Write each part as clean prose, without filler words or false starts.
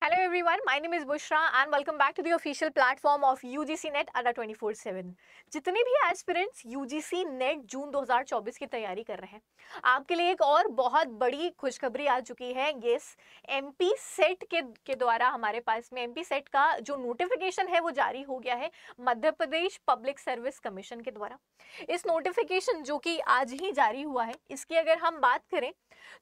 Hello everyone, my name is Bushra and welcome back to the official platform of UGC NET Adda 24/7। जितने भी aspirants UGC NET जून 2024 की तैयारी कर रहे हैं, आपके लिए एक और बहुत बड़ी खुशखबरी आ चुकी है। यस, MP सेट के द्वारा हमारे पास में MP सेट का जो नोटिफिकेशन है वो जारी हो गया है Madhya Pradesh public service commission के द्वारा। इस नोटिफिकेशन जो कि आज ही जारी हुआ है, इसकी अगर हम बात करें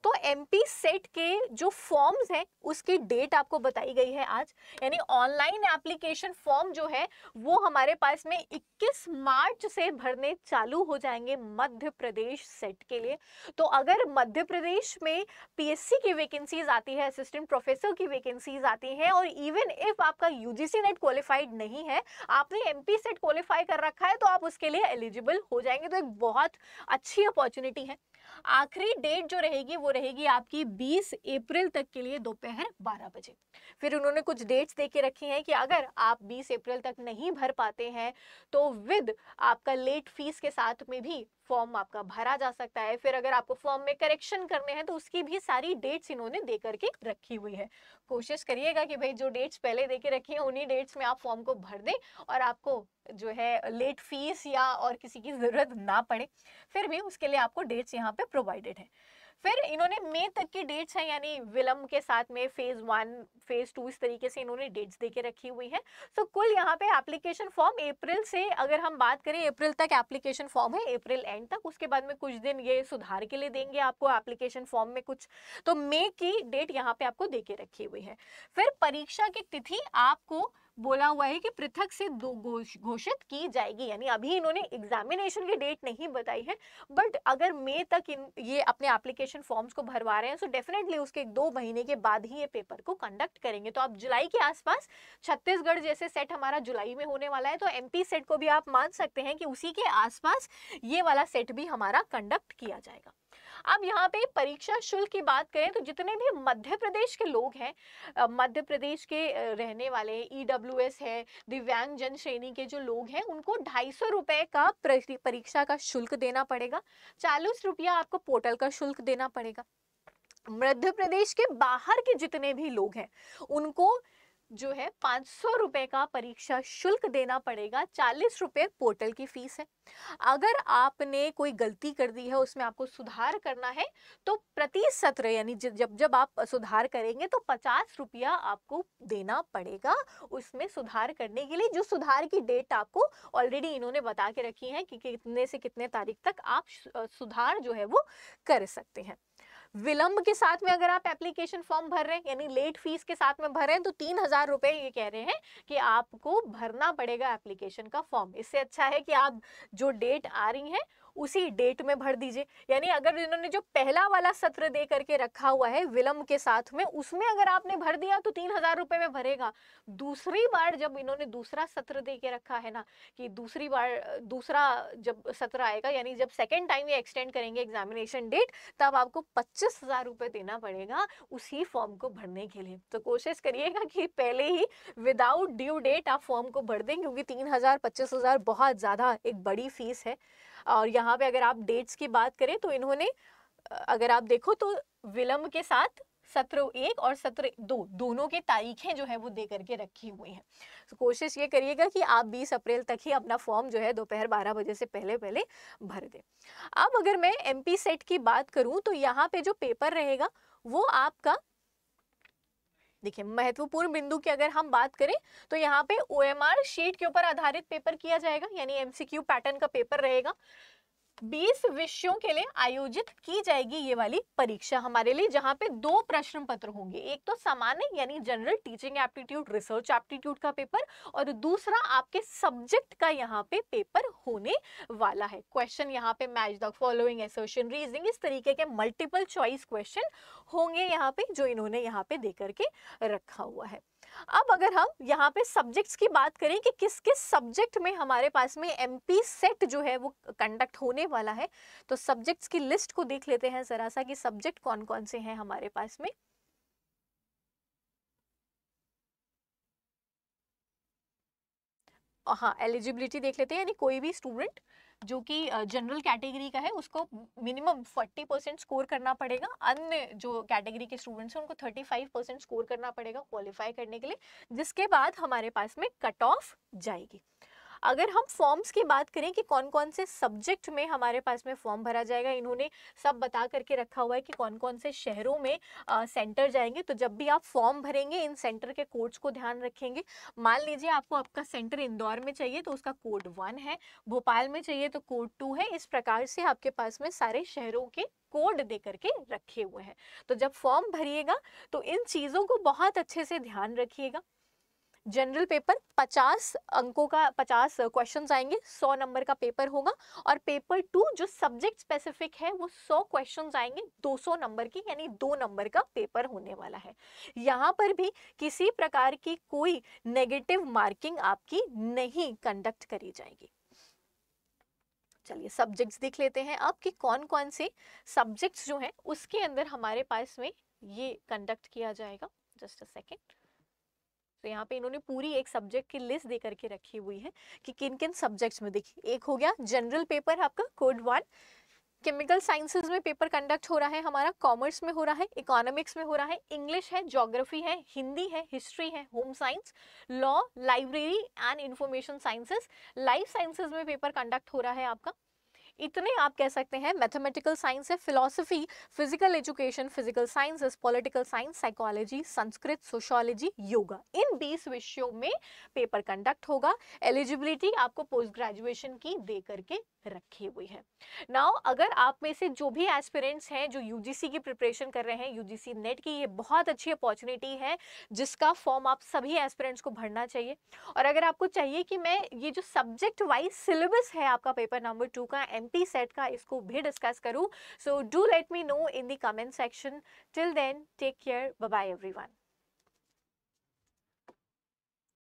तो MP सेट के जो फॉर्म्स हैं उसकी डेट आपको बताई गई है आज, यानी ऑनलाइन एप्लीकेशन फॉर्म जो है वो हमारे पास में 21 मार्च से भरने चालू हो जाएंगे मध्य प्रदेश सेट के लिए। तो अगर मध्य प्रदेश में PSC की वैकेंसीज आती है, असिस्टेंट प्रोफेसर की वैकेंसीज आती हैं, और इवन इफ आपका UGC नेट क्वालिफाइड नहीं है, आपने MP सेट क्वालिफाई कर रखा है, तो आप उसके लिए एलिजिबल हो जाएंगे। तो एक बहुत अच्छी अपॉर्चुनिटी है। आखिरी डेट जो रहेगी वो रहेगी आपकी 20 अप्रैल तक के लिए दोपहर 12 बजे। फिर उन्होंने कुछ डेट्स दे के रखी हैं कि अगर आप 20 अप्रैल तक नहीं भर पाते हैं तो विद आपका लेट फीस के साथ में भी फॉर्म आपका भरा जा सकता है। फिर अगर आपको फॉर्म में करेक्शन करने हैं तो उसकी भी सारी डेट्स इन्होंने दे करके रखी हुई है। कोशिश करिएगा कि भाई जो डेट्स पहले दे के रखी हैं उन्हीं डेट्स में आप फॉर्म को भर दें और आपको जो है लेट फीस या और किसी की ज़रूरत ना पड़े। फिर भी उसके लिए आपको डेट्स यहाँ पे प्रोवाइडेड है। फिर इन्होंने मई तक की डेट्स हैं, यानी विलंब के साथ में फेज 1 फेज 2 इस तरीके से इन्होंने डेट्स देके रखी हुई है। तो कुल यहाँ पे एप्लीकेशन फॉर्म अप्रैल से, अगर हम बात करें अप्रैल तक एप्लीकेशन फॉर्म है, अप्रैल एंड तक। उसके बाद में कुछ दिन ये सुधार के लिए देंगे आपको एप्लीकेशन फॉर्म में कुछ, तो मई की डेट यहाँ पे आपको देके रखी हुई है। फिर परीक्षा की तिथि आपको बोला हुआ है कि पृथक से घोषित की जाएगी, यानी अभी इन्होंने एग्जामिनेशन की डेट नहीं बताई है, बट अगर मई तक ये अपने एप्लीकेशन फॉर्म्स को भरवा रहे हैं तो डेफिनेटली उसके 2 महीने के बाद ही ये पेपर को कंडक्ट करेंगे। तो आप जुलाई के आसपास, छत्तीसगढ़ जैसे सेट हमारा जुलाई में होने वाला है, तो MP सेट को भी आप मान सकते हैं कि उसी के आसपास ये वाला सेट भी हमारा कंडक्ट किया जाएगा। अब यहाँ पे परीक्षा शुल्क की बात करें तो जितने भी मध्य प्रदेश के लोग हैं, मध्य प्रदेश के रहने वाले EWS है, दिव्यांग जन श्रेणी के जो लोग हैं, उनको 250 रुपए का परीक्षा का शुल्क देना पड़ेगा। 40 रुपया आपको पोर्टल का शुल्क देना पड़ेगा। मध्य प्रदेश के बाहर के जितने भी लोग हैं उनको जो है 500 रुपए का परीक्षा शुल्क देना पड़ेगा। 40 रुपए पोर्टल की फीस है। अगर आपने कोई गलती कर दी है, उसमें आपको सुधार करना है, तो प्रति सत्र यानी जब आप सुधार करेंगे तो 50 रुपया आपको देना पड़ेगा उसमें सुधार करने के लिए। जो सुधार की डेट आपको ऑलरेडी इन्होंने बता के रखी है कि कितने से कितने तारीख तक आप सुधार जो है वो कर सकते हैं। विलंब के साथ में अगर आप एप्लीकेशन फॉर्म भर रहे हैं, यानी लेट फीस के साथ में भर रहे हैं, तो 3000 रुपए ये कह रहे हैं कि आपको भरना पड़ेगा एप्लीकेशन का फॉर्म। इससे अच्छा है कि आप जो डेट आ रही है उसी डेट में भर दीजिए। यानी अगर इन्होंने जो पहला वाला सत्र दे करके रखा हुआ है विलंब के साथ में, उसमें अगर आपने भर दिया तो 3000 रुपए में भरेगा। दूसरी बार जब इन्होंने दूसरा सत्र दे के रखा है ना, कि दूसरी बार दूसरा जब सत्र आएगा, यानी जब सेकेंड टाइम ये एक्सटेंड करेंगे एग्जामिनेशन डेट, तब आपको 25,000 रुपए देना पड़ेगा उसी फॉर्म को भरने के लिए। तो कोशिश करिएगा कि पहले ही विदाउट ड्यू डेट आप फॉर्म को भर दें, क्योंकि 3000 25,000 बहुत ज़्यादा एक बड़ी फीस है। और यहाँ पे अगर आप डेट्स की बात करें तो इन्होंने, अगर आप देखो तो विलंब के साथ सत्र 1 और सत्र 2 दोनों की तारीखें जो है वो दे करके रखी हुई हैं। तो कोशिश ये करिएगा कि आप 20 अप्रैल तक ही अपना फॉर्म जो है दोपहर 12 बजे से पहले पहले भर दें। अब अगर मैं MP सेट की बात करूं तो यहाँ पे जो पेपर रहेगा वो आपका, देखिए महत्वपूर्ण बिंदु की अगर हम बात करें तो यहाँ पे OMR शीट के ऊपर आधारित पेपर किया जाएगा, यानी MCQ पैटर्न का पेपर रहेगा। 20 विषयों के लिए आयोजित की जाएगी ये वाली परीक्षा हमारे लिए, जहां पे 2 प्रश्न पत्र होंगे। एक तो सामान्य यानी general teaching aptitude research aptitude का पेपर, और दूसरा आपके सब्जेक्ट का यहाँ पे पेपर होने वाला है। क्वेश्चन यहाँ पे match the following, assertion, reasoning, इस तरीके के मल्टीपल चॉइस क्वेश्चन होंगे यहाँ पे, जो इन्होंने यहाँ पे दे करके रखा हुआ है। अब अगर हम यहाँ पे सब्जेक्ट्स की बात करें कि किस किस सब्जेक्ट में हमारे पास में MP सेट जो है वो कंडक्ट होने वाला है, तो सब्जेक्ट्स की लिस्ट को देख लेते हैं जरा सा कि सब्जेक्ट कौन कौन से हैं हमारे पास में। हाँ, एलिजिबिलिटी देख लेते हैं, यानी कोई भी स्टूडेंट जो कि जनरल कैटेगरी का है उसको मिनिमम 40% स्कोर करना पड़ेगा। अन्य जो कैटेगरी के स्टूडेंट्स हैं उनको 35% स्कोर करना पड़ेगा क्वालिफाई करने के लिए, जिसके बाद हमारे पास में कट ऑफ जाएगी। अगर हम फॉर्म्स की बात करें कि कौन कौन से सब्जेक्ट में हमारे पास में फॉर्म भरा जाएगा, इन्होंने सब बता करके रखा हुआ है कि कौन कौन से शहरों में सेंटर जाएंगे। तो जब भी आप फॉर्म भरेंगे इन सेंटर के कोड्स को ध्यान रखेंगे। मान लीजिए आपको आपका सेंटर इंदौर में चाहिए तो उसका कोड 1 है, भोपाल में चाहिए तो कोड 2 है। इस प्रकार से आपके पास में सारे शहरों के कोड दे करके रखे हुए हैं। तो जब फॉर्म भरिएगा तो इन चीज़ों को बहुत अच्छे से ध्यान रखिएगा। जनरल पेपर 50 अंकों का 50 क्वेश्चंस आएंगे, 100 नंबर का पेपर होगा। और पेपर 2 जो सब्जेक्ट स्पेसिफिक है वो 100 क्वेश्चंस आएंगे, 200 नंबर की, यानी 2 नंबर का पेपर होने वाला है। यहाँ पर भी किसी प्रकार की कोई नेगेटिव मार्किंग आपकी नहीं कंडक्ट करी जाएगी। चलिए सब्जेक्ट्स देख लेते हैं अब कि कौन कौन से सब्जेक्ट्स जो हैं उसके अंदर हमारे पास में ये कंडक्ट किया जाएगा। Just a second. तो यहाँ पे इन्होंने पूरी एक सब्जेक्ट की लिस्ट दे करके रखी हुई है कि किन किन सब्जेक्ट्स में। देखिए, एक हो गया जनरल पेपर आपका कोड 1, केमिकल साइंसेज में पेपर कंडक्ट हो रहा है हमारा, कॉमर्स में हो रहा है, इकोनॉमिक्स में हो रहा है, इंग्लिश है, ज्योग्राफी है, हिंदी है, हिस्ट्री है, home science, law, library and information sciences, life sciences में पेपर कंडक्ट हो रहा है आपका। इतने आप कह सकते हैं। मैथमेटिकल साइंस है, philosophy, physical education, physical sciences, political science, psychology, Sanskrit, sociology, yoga, इन 20 विषयों में पेपर कंडक्ट होगा। एलिजिबिलिटी आपको पोस्ट ग्रेजुएशन की दे करके रखी हुई है। नाउ अगर आप में से जो भी एस्पिरेंट्स हैं जो यूजीसी की प्रिपरेशन कर रहे हैं, यूजीसी नेट की ये बहुत अच्छी अपॉर्चुनिटी है जिसका फॉर्म आप सभी एस्पिरेंट्स को भरना चाहिए। और अगर आपको चाहिए कि मैं ये जो सब्जेक्ट वाइज सिलेबस है आपका पेपर नंबर 2 का, एमपी सेट का, इसको भी डिस्कस करूं, so do let me know in the comment section. Till then take care, bye bye everyone.